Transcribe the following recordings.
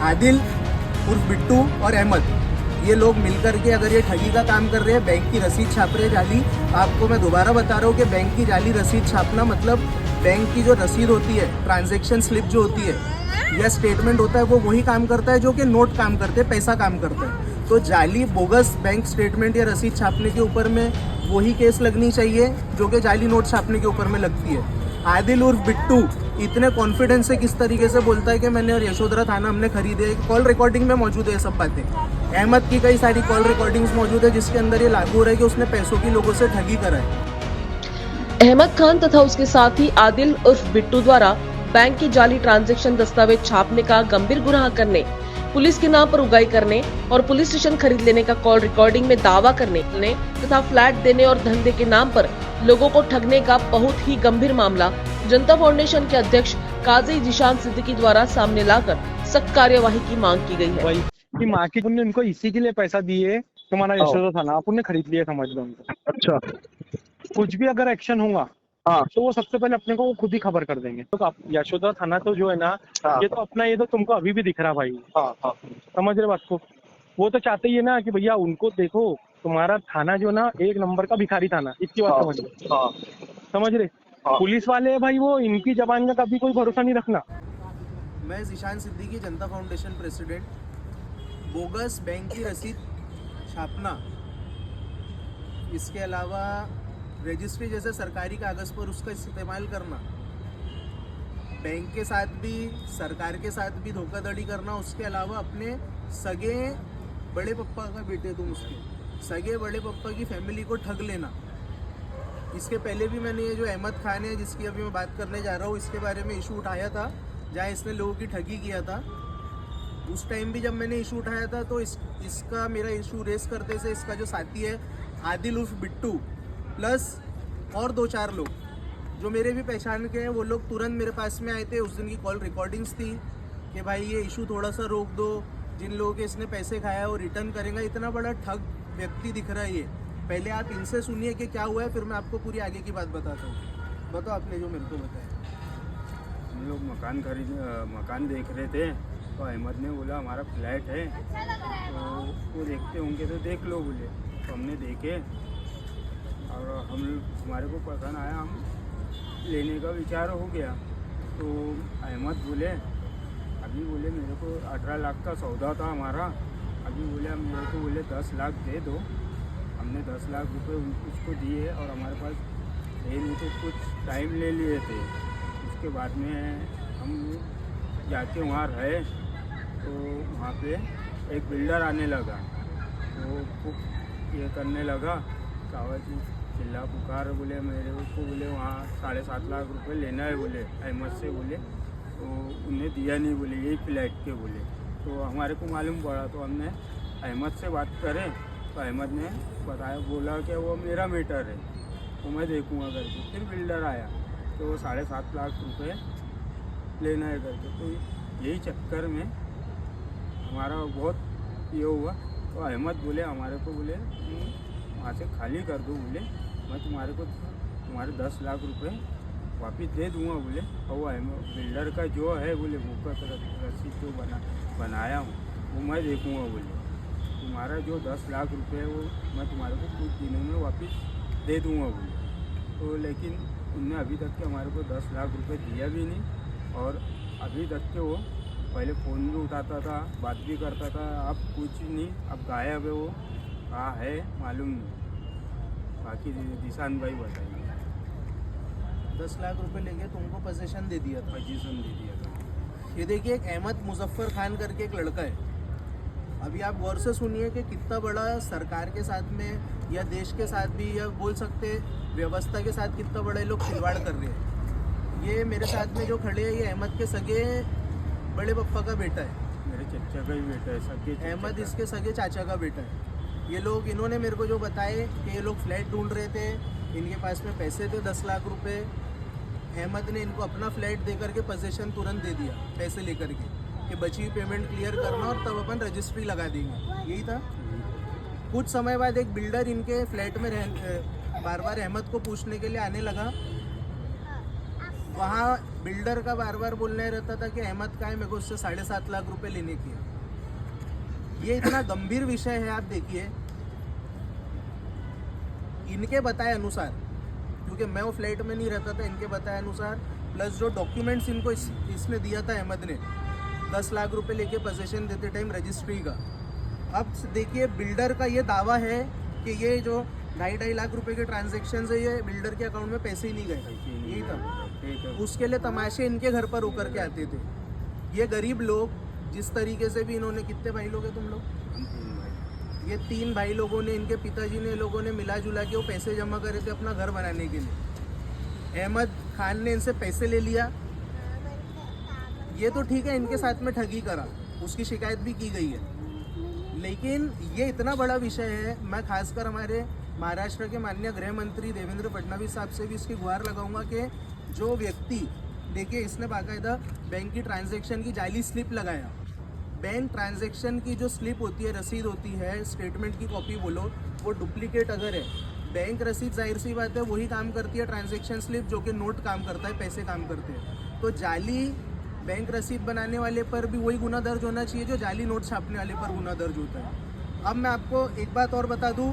आदिल उर्फ बिट्टू और अहमद, ये लोग मिलकर के अगर ये ठगी का काम कर रहे हैं, बैंक की रसीद छाप रहे हैं जाली। आपको मैं दोबारा बता रहा हूँ कि बैंक की जाली रसीद छापना मतलब बैंक की जो रसीद होती है, ट्रांजैक्शन स्लिप जो होती है या स्टेटमेंट होता है, वो वही काम करता है जो कि नोट काम करते हैं, पैसा काम करता है। तो जाली बोगस बैंक स्टेटमेंट या रसीद छापने के ऊपर में वही केस लगनी चाहिए जो कि जाली नोट छापने के ऊपर में लगती है। आदिल उर्फ बिट्टू इतने कॉन्फिडेंस से किस तरीके से बोलता है कि मैंने और यशोधरा थाना हमने खरीदे, कॉल रिकॉर्डिंग में मौजूद है ये सब बातें। अहमद की कई सारी कॉल रिकॉर्डिंग्स मौजूद है जिसके अंदर ये लागू हो रहा है कि उसने पैसों की लोगों से ठगी कराई। अहमद खान तथा उसके साथी आदिल उर्फ बिट्टू द्वारा बैंक की जाली ट्रांजैक्शन दस्तावेज छापने का गंभीर गुनाह करने, पुलिस के नाम पर उगाई करने और पुलिस स्टेशन खरीद लेने का कॉल रिकॉर्डिंग में दावा करने तथा फ्लैट देने और धंधे के नाम पर लोगों को ठगने का बहुत ही गंभीर मामला जनता फाउंडेशन के अध्यक्ष काजी जिशान सिद्दीकी द्वारा सामने लाकर सख्त कार्यवाही की मांग की गई है। कि माँ की तुमने उनको इसी के लिए पैसा दिए, तुम्हारा यशोदा था ना, आप उन्हें खरीद लिया, समझ लो उनको। अच्छा, कुछ भी अगर एक्शन होगा हाँ तो वो सबसे पहले अपने को वो खुद ही खबर कर देंगे। तो यशोदा थाना तो जो है ना, हाँ, ये तो अपना, ये तो तुमको अभी भी दिख रहा भाई, हाँ, हाँ, समझ रहे बात को। वो तो चाहते ही है ना कि भैया उनको देखो, तुम्हारा थाना जो ना एक नंबर का भिखारी थाना, इतनी बात समझ लो, हाँ, समझ रहे। हाँ। पुलिस वाले भाई वो इनकी जबान का कभी कोई भरोसा नहीं रखना। मैं जिशान सिद्दीकी, जनता फाउंडेशन प्रेसिडेंट। बोगस बैंक की रसीद छापना, इसके अलावा रजिस्ट्री जैसे सरकारी कागज़ पर उसका इस्तेमाल करना, बैंक के साथ भी सरकार के साथ भी धोखाधड़ी करना, उसके अलावा अपने सगे बड़े पप्पा का बेटे, तुम उसके सगे बड़े पप्पा की फैमिली को ठग लेना। इसके पहले भी मैंने ये जो अहमद खान है जिसकी अभी मैं बात करने जा रहा हूँ, इसके बारे में इशू उठाया था जहाँ इसने लोगों की ठगी किया था। उस टाइम भी जब मैंने इशू उठाया था तो इसका मेरा इशू रेस करते से इसका जो साथी है आदिल उर्फ बिट्टू प्लस और 2-4 लोग जो मेरे भी पहचान के हैं, वो लोग तुरंत मेरे पास में आए थे। उस दिन की कॉल रिकॉर्डिंग्स थी कि भाई ये इशू थोड़ा सा रोक दो, जिन लोगों के इसने पैसे खाया वो रिटर्न करेगा। इतना बड़ा ठग व्यक्ति दिख रहा है ये। पहले आप इनसे सुनिए कि क्या हुआ है, फिर मैं आपको पूरी आगे की बात बताता हूँ। बताओ आपने जो मेरे को बताया। हम लोग मकान देख रहे थे तो अहमद ने बोला हमारा फ्लैट है, तो वो देखते होंगे तो देख लो बोले। तो हमने देखे और हमारे को पसंद आया, हम लेने का विचार हो गया। तो अहमद बोले मेरे को 18 लाख का सौदा था हमारा, अभी बोले मेरे को 10 लाख दे दो। हमने 10 लाख रुपए उसको दिए और हमारे पास थे नहीं तो कुछ टाइम ले लिए थे। उसके बाद में हम जाके वहाँ रहे तो वहाँ पे एक बिल्डर आने लगा, तो ये करने लगा, कागज चिल्ला पुकार, बोले मेरे को बोले वहाँ 7.5 लाख रुपए लेना है बोले अहमद से बोले। तो उन्हें दिया नहीं बोले, यही फ्लैट के बोले। तो हमारे को मालूम पड़ा तो हमने अहमद से बात करें तो अहमद ने बताया, बोला कि वो मेरा मैटर है तो मैं देखूँगा करके। फिर बिल्डर आया तो 7.5 लाख रुपए लेना है करके। तो यही चक्कर में हमारा बहुत ये हुआ। तो अहमद बोले हमारे को बोले वहाँ से खाली कर दो बोले, मैं तुम्हारे 10 लाख रुपए वापिस दे दूँगा बोले। और वो बिल्डर का जो है बोले मुकत रसीद जो बनाया हूँ वो मैं देखूँगा बोले। तुम्हारा जो 10 लाख रुपए है वो मैं तुम्हारे को कुछ दिनों में वापस दे दूँगा बोले। तो लेकिन उनने अभी तक के हमारे को 10 लाख रुपए दिया भी नहीं और अभी तक के वो पहले फ़ोन भी उठाता था, बात भी करता था, अब कुछ नहीं, अब गायब है। वो कहाँ है मालूम नहीं। बाकी जिशान भाई बताइए। 10 लाख रुपए लेके तुमको पोजीशन दे दिया था। पोजीशन दे दिया था। ये देखिए, एक अहमद मुजफ्फर खान करके एक लड़का है। अभी आप गौर से सुनिए कि कितना बड़ा सरकार के साथ में या देश के साथ भी, या बोल सकते व्यवस्था के साथ कितना बड़ा ये लोग खिलवाड़ कर रहे हैं। ये मेरे साथ में जो खड़े हैं ये अहमद के सगे बड़े पप्पा का बेटा है, मेरे चचा का ही बेटा है। सगे अहमद इसके सगे चाचा का बेटा है। ये लोग, इन्होंने मेरे को जो बताए कि ये लोग फ्लैट ढूंढ रहे थे, इनके पास में पैसे थे 10 लाख रुपए। अहमद ने इनको अपना फ्लैट दे करके पोजीशन तुरंत दे दिया, पैसे लेकर के, कि बची हुई पेमेंट क्लियर करना और तब अपन रजिस्ट्री लगा देंगे। यही था। कुछ समय बाद एक बिल्डर इनके फ्लैट में बार बार अहमद को पूछने के लिए आने लगा। वहाँ बिल्डर का बार बार बोलना ही रहता था कि अहमद का है, मेरे को उससे 7.5 लाख रुपए लेने के हैं। ये इतना गंभीर विषय है। आप देखिए, इनके बताए अनुसार, क्योंकि मैं वो फ्लैट में नहीं रहता था, इनके बताए अनुसार प्लस जो डॉक्यूमेंट्स इनको इसने दिया था अहमद ने, 10 लाख रुपए लेके पोजीशन देते टाइम रजिस्ट्री का। अब देखिए, बिल्डर का ये दावा है कि ये जो 2.5 लाख रुपए के ट्रांजेक्शन है, ये बिल्डर के अकाउंट में पैसे ही नहीं गए। यही था। उसके लिए तमाशे इनके घर पर होकर के आते थे। ये गरीब लोग जिस तरीके से भी इन्होंने, कितने भाई लोग हैं तुम लोग? ये 3 भाई लोगों ने, इनके पिताजी ने, लोगों ने मिला जुला के वो पैसे जमा करे थे अपना घर बनाने के लिए। अहमद खान ने इनसे पैसे ले लिया। ये तो ठीक है, इनके साथ में ठगी करा, उसकी शिकायत भी की गई है, लेकिन ये इतना बड़ा विषय है। मैं खासकर हमारे महाराष्ट्र के माननीय गृह मंत्री देवेंद्र फडणवीस साहब से भी इसकी गुहार लगाऊंगा कि जो व्यक्ति, देखिए इसने बाकायदा बैंक की ट्रांजैक्शन की जाली स्लिप लगाया। बैंक ट्रांजैक्शन की जो स्लिप होती है, रसीद होती है, स्टेटमेंट की कॉपी बोलो, वो डुप्लीकेट अगर है, बैंक रसीद जाहिर सी बात है वही काम करती है, ट्रांजैक्शन स्लिप जो कि नोट काम करता है, पैसे काम करते हैं। तो जाली बैंक रसीद बनाने वाले पर भी वही गुना दर्ज होना चाहिए जो जाली नोट छापने वाले पर गुना दर्ज होता है। अब मैं आपको एक बात और बता दूं,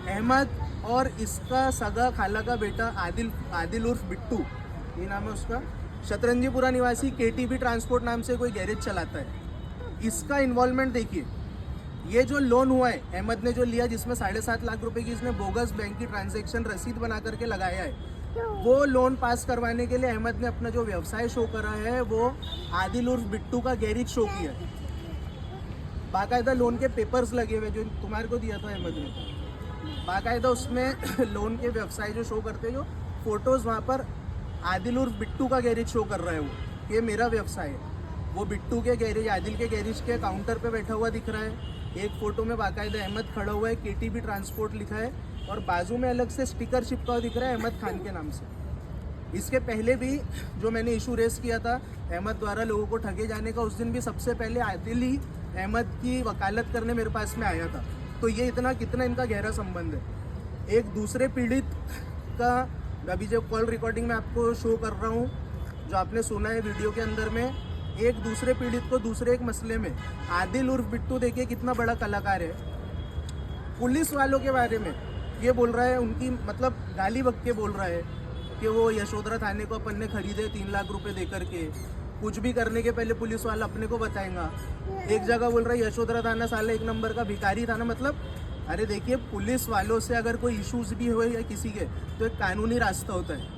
अहमद और इसका सगा खाला का बेटा आदिल उर्फ बिट्टू, ये नाम है उसका, शतरंजीपुरा निवासी केटीबी ट्रांसपोर्ट नाम से कोई गैरेज चलाता है। इसका इन्वॉल्वमेंट देखिए, ये जो लोन हुआ है अहमद ने जो लिया, जिसमें 7.5 लाख रुपए की इसने बोगस बैंक की ट्रांजैक्शन रसीद बना करके लगाया है, वो लोन पास करवाने के लिए अहमद ने अपना जो व्यवसाय शो करा है वो आदिल उर्फ बिट्टू का गैरेज शो किया है। बाकायदा लोन के पेपर्स लगे हुए जो तुम्हारे को दिया था अहमद ने, बाकायदा उसमें लोन के व्यवसाय जो शो करते हैं, जो फोटोज़ वहाँ पर आदिल उर्फ बिट्टू का गैरेज शो कर रहा है, वो ये मेरा व्यवसाय है। वो बिट्टू के गैरेज, आदिल के गैरेज के काउंटर पे बैठा हुआ दिख रहा है। एक फ़ोटो में बाकायदा अहमद खड़ा हुआ है, केटीबी ट्रांसपोर्ट लिखा है, और बाजू में अलग से स्टिकर चिपका हुआ दिख रहा है अहमद खान के नाम से। इसके पहले भी जो मैंने इशू रेस किया था अहमद द्वारा लोगों को ठगे जाने का, उस दिन भी सबसे पहले आदिल ही अहमद की वकालत करने मेरे पास में आया था। तो ये इतना कितना इनका गहरा संबंध है। एक दूसरे पीड़ित का अभी जो कॉल रिकॉर्डिंग में आपको शो कर रहा हूँ, जो आपने सुना है वीडियो के अंदर में, एक दूसरे पीड़ित को दूसरे एक मसले में आदिल उर्फ बिट्टू, देखिए कितना बड़ा कलाकार है, पुलिस वालों के बारे में ये बोल रहा है, उनकी मतलब गाली बक के बोल रहा है कि वो यशोधरा थाने को अपन ने खरीदे 3 लाख रुपए दे करके, कुछ भी करने के पहले पुलिस वाला अपने को बताएगा। एक जगह बोल रहा है यशोधरा थाना साले 1 नंबर का भिखारी थाना। मतलब अरे देखिए, पुलिस वालों से अगर कोई इश्यूज भी हुए या किसी के, तो एक कानूनी रास्ता होता है।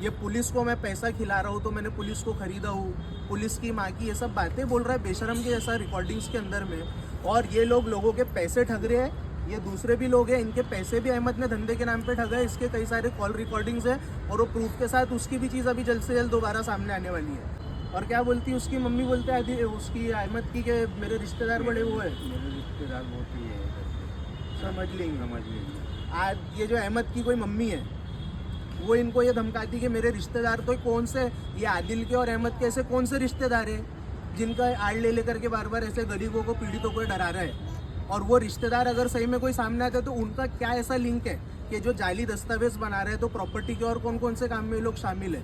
ये पुलिस को मैं पैसा खिला रहा हूँ तो मैंने पुलिस को खरीदा हूँ, पुलिस की माँ की, ये सब बातें बोल रहा है बेशरम के जैसा रिकॉर्डिंग्स के अंदर में। और ये लोग लोगों के पैसे ठग रहे हैं, ये दूसरे भी लोग हैं, इनके पैसे भी अहमद ने धंधे के नाम पे ठगा है। इसके कई सारे कॉल रिकॉर्डिंग्स है, और वो प्रूफ के साथ उसकी भी चीज़ अभी जल्द से जल्द दोबारा सामने आने वाली है। और क्या बोलती है उसकी मम्मी, बोलते हैं उसकी अहमद की के मेरे रिश्तेदार बड़े वो है, मेरे रिश्तेदार बहुत ही है, समझ लेंगे। आज ये जो अहमद की कोई मम्मी है, वो इनको ये धमकाती कि मेरे रिश्तेदार, तो कौन से, ये आदिल के और अहमद के ऐसे कौन से रिश्तेदार हैं जिनका आड़ ले लेकर के बार बार ऐसे गरीबों को, पीड़ितों को डरा रहा है। और वो रिश्तेदार अगर सही में कोई सामने आता है तो उनका क्या ऐसा लिंक है कि जो जाली दस्तावेज बना रहे हैं, तो प्रॉपर्टी के और कौन कौन से काम में ये लोग शामिल है।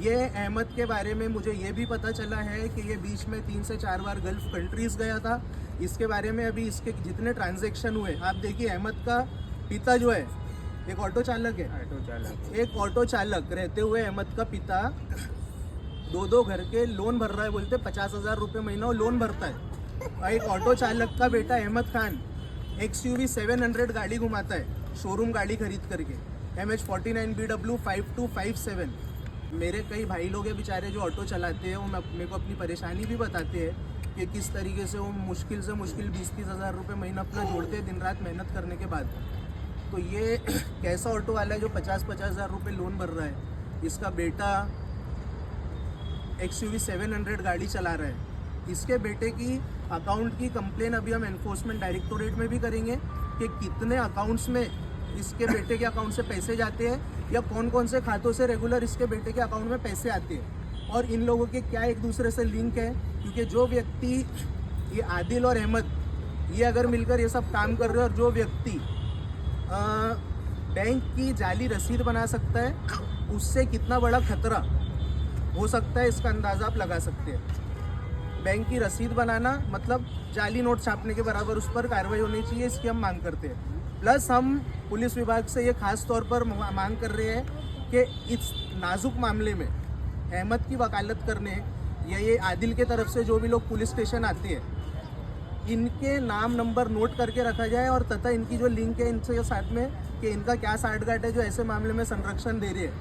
ये अहमद के बारे में मुझे ये भी पता चला है कि ये बीच में 3 से 4 बार गल्फ कंट्रीज गया था। इसके बारे में अभी इसके जितने ट्रांजेक्शन हुए, आप देखिए, अहमद का पिता जो है एक ऑटो चालक है, एक ऑटो चालक रहते हुए अहमद का पिता 2 घर के लोन भर रहा है, बोलते 50,000 रुपये महीना वो लोन भरता है। और एक ऑटो चालक का बेटा अहमद खान XUV 700 गाड़ी घुमाता है, शोरूम गाड़ी खरीद करके, MH49 BW 5257। मेरे कई भाई लोग हैं बेचारे जो ऑटो चलाते हैं, वो मेरे को अपनी परेशानी भी बताते हैं कि किस तरीके से वो मुश्किल से मुश्किल 20-30 हज़ार रुपये महीना अपना जोड़ते हैं दिन रात मेहनत करने के बाद। तो ये कैसा ऑटो वाला है जो 50-50 हज़ार रुपये लोन भर रहा है। इसका बेटा XUV 700 गाड़ी चला रहा है। इसके बेटे की अकाउंट की कंप्लेन अभी हम एनफोर्समेंट डायरेक्टोरेट में भी करेंगे कि कितने अकाउंट्स में इसके बेटे के अकाउंट से पैसे जाते हैं, या कौन कौन से खातों से रेगुलर इसके बेटे के अकाउंट में पैसे आते हैं, और इन लोगों के क्या एक दूसरे से लिंक है। क्योंकि जो व्यक्ति, ये आदिल और अहमद, ये अगर मिलकर ये सब काम कर रहे हैं, और जो व्यक्ति बैंक की जाली रसीद बना सकता है, उससे कितना बड़ा खतरा हो सकता है इसका अंदाज़ा आप लगा सकते हैं। बैंक की रसीद बनाना मतलब जाली नोट छापने के बराबर उस पर कार्रवाई होनी चाहिए, इसकी हम मांग करते हैं। प्लस हम पुलिस विभाग से ये खास तौर पर मांग कर रहे हैं कि इस नाजुक मामले में अहमद की वकालत करने या ये आदिल के तरफ से जो भी लोग पुलिस स्टेशन आते हैं, इनके नाम नंबर नोट करके रखा जाए और तथा इनकी जो लिंक है इनसे साथ में कि इनका क्या साठगांठ है जो ऐसे मामले में संरक्षण दे रही है,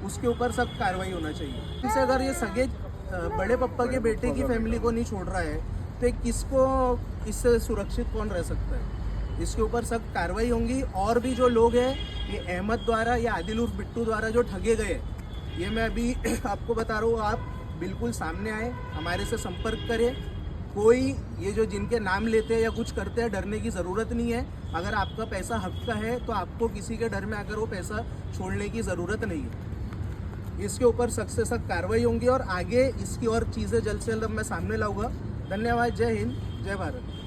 उसके ऊपर सख्त कार्रवाई होना चाहिए। इनसे अगर ये सगे बड़े पप्पा के बेटे की फैमिली को नहीं छोड़ रहा है तो ये किसको इससे सुरक्षित कौन रह सकता है? इसके ऊपर सख्त कार्रवाई होंगी। और भी जो लोग हैं ये अहमद द्वारा या आदिल उर्फ बिट्टू द्वारा जो ठगे गए, ये मैं अभी आपको बता रहा हूँ, आप बिल्कुल सामने आए, हमारे से संपर्क करें। कोई ये जो जिनके नाम लेते हैं या कुछ करते हैं, डरने की ज़रूरत नहीं है। अगर आपका पैसा हक का है तो आपको किसी के डर में आकर वो पैसा छोड़ने की ज़रूरत नहीं है। इसके ऊपर सख्त से सख्त कार्रवाई होंगी और आगे इसकी और चीज़ें जल्द से जल्द मैं सामने लाऊंगा। धन्यवाद। जय हिंद, जय भारत।